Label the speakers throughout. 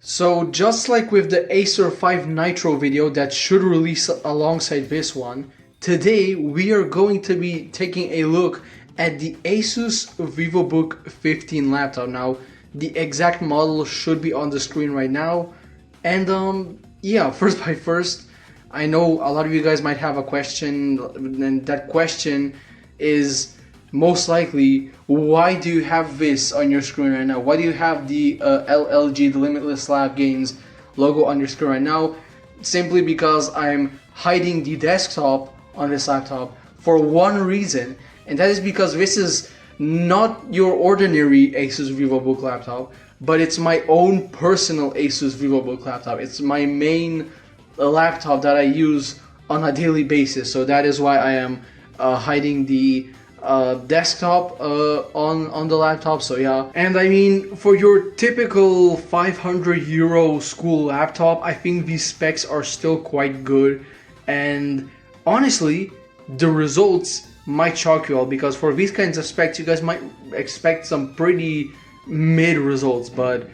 Speaker 1: So just like with the Acer 5 Nitro video that should release alongside this one, today we are going to be taking a look at the Asus Vivobook 15 laptop. Now, the exact model should be on the screen right now. And yeah, first, I know a lot of you guys might have a question, and that question is most likely, why do you have this on your screen right now? Why do you have the LLG, the Limitless Lab Games logo on your screen right now? Simply because I'm hiding the desktop on this laptop for one reason, and that is because this is not your ordinary Asus Vivobook laptop, but it's my own personal Asus Vivobook laptop. It's my main laptop that I use on a daily basis, so that is why I am hiding the desktop on the laptop. So yeah, and I mean, for your typical 500 euro school laptop, I think these specs are still quite good, and honestly the results might shock you all, because for these kinds of specs you guys might expect some pretty mid results, but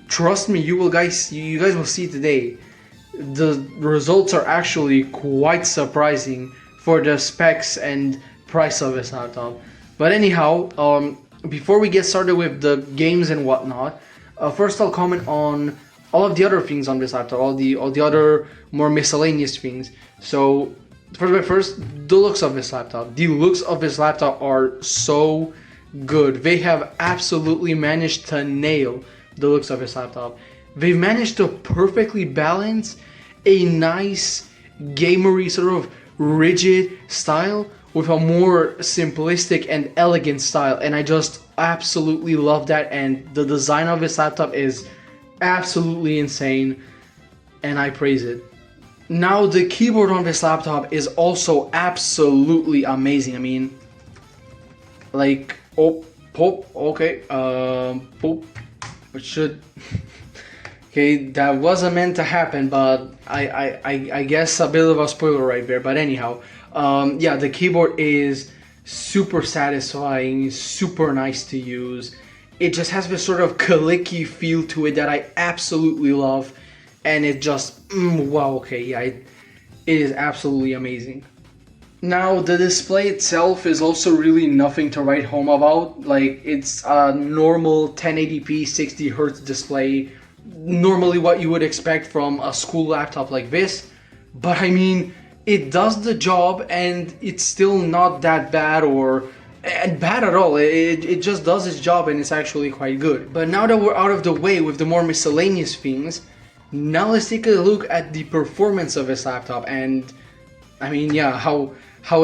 Speaker 1: trust me, you guys will see today the results are actually quite surprising for the specs and price of this laptop. But anyhow, before we get started with the games and whatnot, first I'll comment on all of the other things on this laptop, all the other more miscellaneous things. So first, the looks of this laptop. The looks of this laptop are so good. They have absolutely managed to nail the looks of this laptop. They've managed to perfectly balance a nice gamery sort of rigid style with a more simplistic and elegant style, and I just absolutely love that. And the design of this laptop is absolutely insane, and I praise it. Now, the keyboard on this laptop is also absolutely amazing. I mean, like, okay, it should. Okay, that wasn't meant to happen, but I guess a bit of a spoiler right there. But anyhow, yeah, the keyboard is super satisfying, super nice to use. It just has this sort of clicky feel to it that I absolutely love, and it just, wow, okay, yeah, it is absolutely amazing. Now, the display itself is also really nothing to write home about. Like, it's a normal 1080p 60Hz display, normally what you would expect from a school laptop like this, but I mean, it does the job, and it's still not that bad or bad at all. It just does its job, and it's actually quite good. But now that we're out of the way with the more miscellaneous things, now let's take a look at the performance of this laptop, and I mean, yeah, how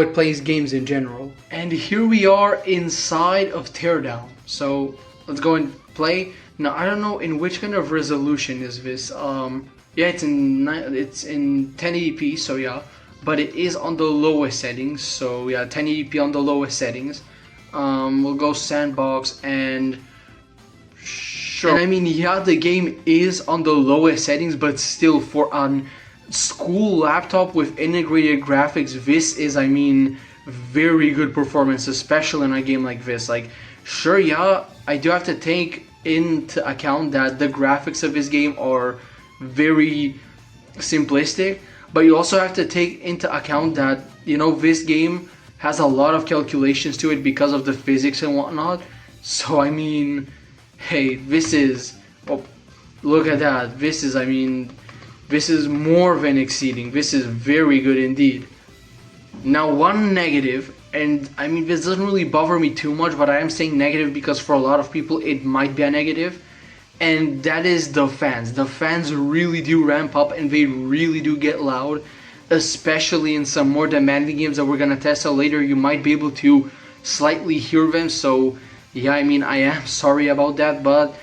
Speaker 1: it plays games in general. And here we are inside of Teardown, so let's go and play. Now, I don't know in which kind of resolution is this. Yeah, it's in 1080p, so yeah, but it is on the lowest settings. So yeah, 1080p on the lowest settings. We'll go sandbox, and sure. And I mean, yeah, the game is on the lowest settings, but still, for an school laptop with integrated graphics, this is, I mean, very good performance, especially in a game like this. Like, sure, yeah, I do have to take into account that the graphics of this game are very simplistic, but you also have to take into account that, you know, this game has a lot of calculations to it because of the physics and whatnot. So I mean, hey, this is, oh, look at that, this is, I mean, this is more than exceeding. This is very good indeed. Now, one negative, and I mean, this doesn't really bother me too much, but I am saying negative because for a lot of people it might be a negative, and that is the fans. The fans really do ramp up, and they really do get loud, especially in some more demanding games that we're gonna test out later. You might be able to slightly hear them, so yeah, I mean, I am sorry about that, but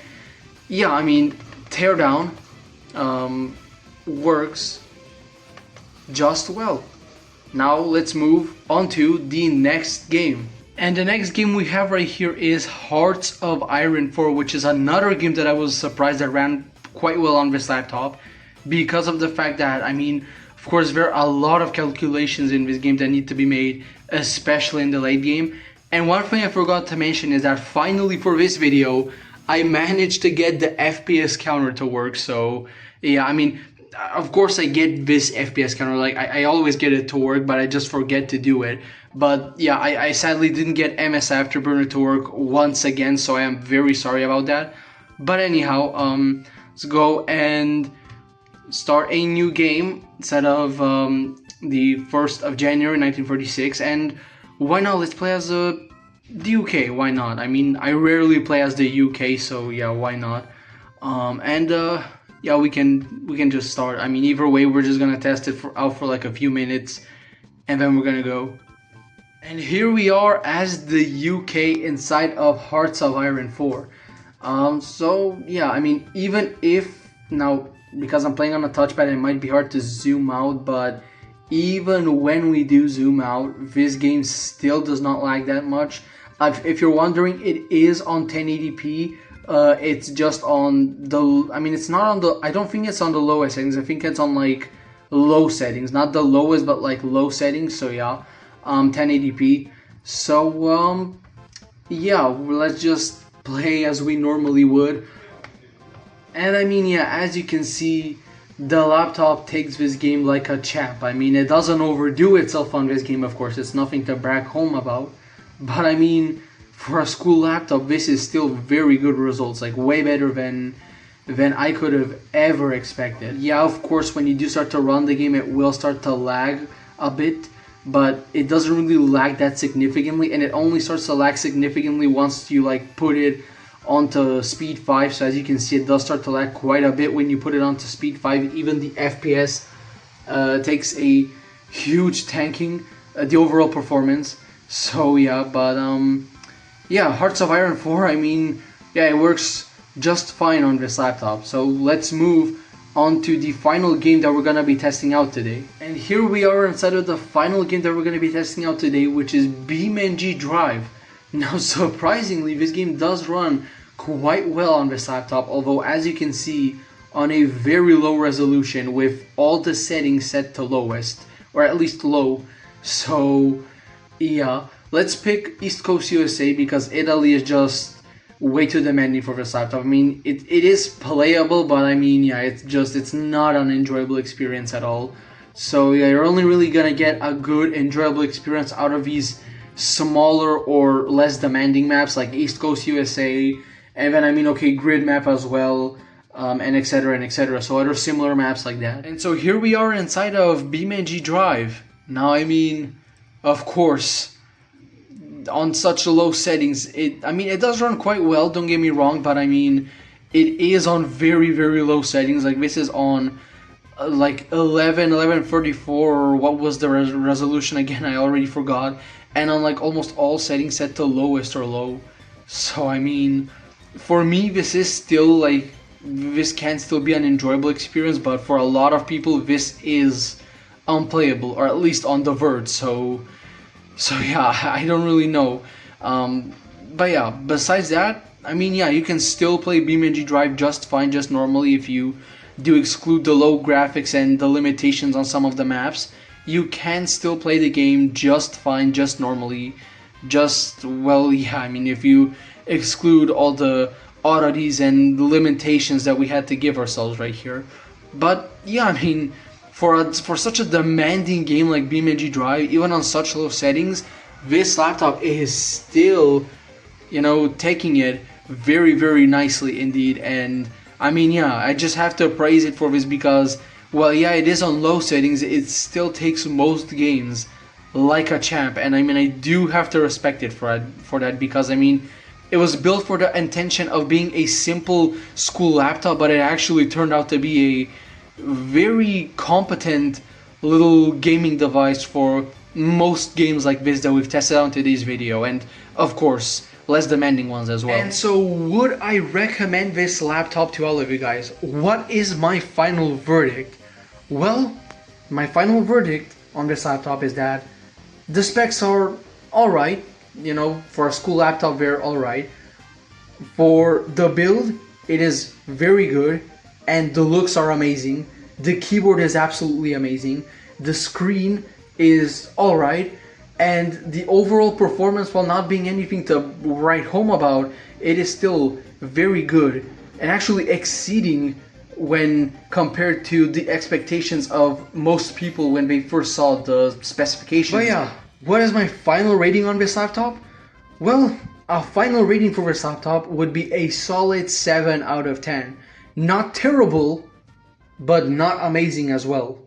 Speaker 1: yeah, I mean, Teardown works just well. Now let's move on to the next game. And the next game we have right here is Hearts of Iron 4, which is another game that I was surprised that ran quite well on this laptop, because of the fact that, I mean, Of course, there are a lot of calculations in this game that need to be made, especially in the late game. And one thing I forgot to mention is that finally for this video, I managed to get the FPS counter to work. So yeah, I mean, of course I get this FPS counter, like I always get it to work, but I just forget to do it. But yeah, I sadly didn't get MS Afterburner to work once again, so I am very sorry about that. But anyhow, let's go and start a new game instead of the 1st of January 1946. And why not, let's play as the UK, why not? I mean, I rarely play as the UK, so yeah, why not? Yeah, we can just start. I mean, either way, we're just gonna test it out for like a few minutes, and then we're gonna go. And here we are as the UK inside of Hearts of Iron 4. So yeah, I mean, even if now, because I'm playing on a touchpad, it might be hard to zoom out, but even when we do zoom out, this game still does not lag that much. If you're wondering, it is on 1080p. It's just on the, I mean, it's not on the, I don't think it's on the lowest settings. I think it's on like low settings, not the lowest, but like low settings. So yeah, 1080p. So yeah, let's just play as we normally would. And I mean, yeah, as you can see, the laptop takes this game like a champ. I mean, it doesn't overdo itself on this game, of course. It's nothing to brag home about. But I mean, for a school laptop, this is still very good results, like way better than I could have ever expected. Yeah, of course, when you do start to run the game, it will start to lag a bit, but it doesn't really lag that significantly, and it only starts to lag significantly once you like put it onto speed 5. So as you can see, it does start to lag quite a bit when you put it onto speed 5. Even the FPS takes a huge tanking, the overall performance. So yeah, but yeah, Hearts of Iron 4, I mean, yeah, it works just fine on this laptop. So let's move on to the final game that we're gonna be testing out today. And here we are inside of the final game that we're gonna be testing out today, which is BeamNG Drive. Now, surprisingly, this game does run quite well on this laptop, although as you can see, on a very low resolution with all the settings set to lowest, or at least low. So yeah, let's pick East Coast USA because Italy is just way too demanding for this laptop. I mean, it is playable, but I mean, yeah, it's not an enjoyable experience at all. So yeah, you're only really gonna get a good enjoyable experience out of these smaller or less demanding maps like East Coast USA, and then I mean, okay, grid map as well, and etc and etc. So other similar maps like that. And so here we are inside of BeamNG Drive. Now, I mean, of course, on such low settings, I mean, it does run quite well, don't get me wrong, but I mean, it is on very, very low settings. Like, this is on like 1134, or what was the resolution again? I already forgot. And on like almost all settings set to lowest or low. So I mean, for me, this is still like, this can still be an enjoyable experience, but for a lot of people, this is unplayable, or at least on the verge. So yeah, I don't really know. But yeah, besides that, I mean, yeah, you can still play BeamNG Drive just fine, just normally, if you do exclude the low graphics and the limitations on some of the maps. You can still play the game just fine, just normally, just, well, yeah, I mean, if you exclude all the oddities and the limitations that we had to give ourselves right here. But yeah, I mean, for such a demanding game like BeamNG Drive, even on such low settings, this laptop is still, you know, taking it very, very nicely indeed. And I mean, yeah, I just have to praise it for this because, well, yeah, it is on low settings, it still takes most games like a champ, and I mean, I do have to respect it for that because, I mean, it was built for the intention of being a simple school laptop, but it actually turned out to be a very competent little gaming device for most games like this that we've tested out in today's video, and of course, less demanding ones as well. And so, would I recommend this laptop to all of you guys? What is my final verdict? Well, my final verdict on this laptop is that the specs are alright, you know, for a school laptop, they're alright. For the build, it is very good, and the looks are amazing. The keyboard is absolutely amazing. The screen is alright. And the overall performance, while not being anything to write home about, it is still very good and actually exceeding when compared to the expectations of most people when they first saw the specifications. But yeah, what is my final rating on this laptop? Well, a final rating for this laptop would be a solid 7 out of 10. Not terrible, but not amazing as well.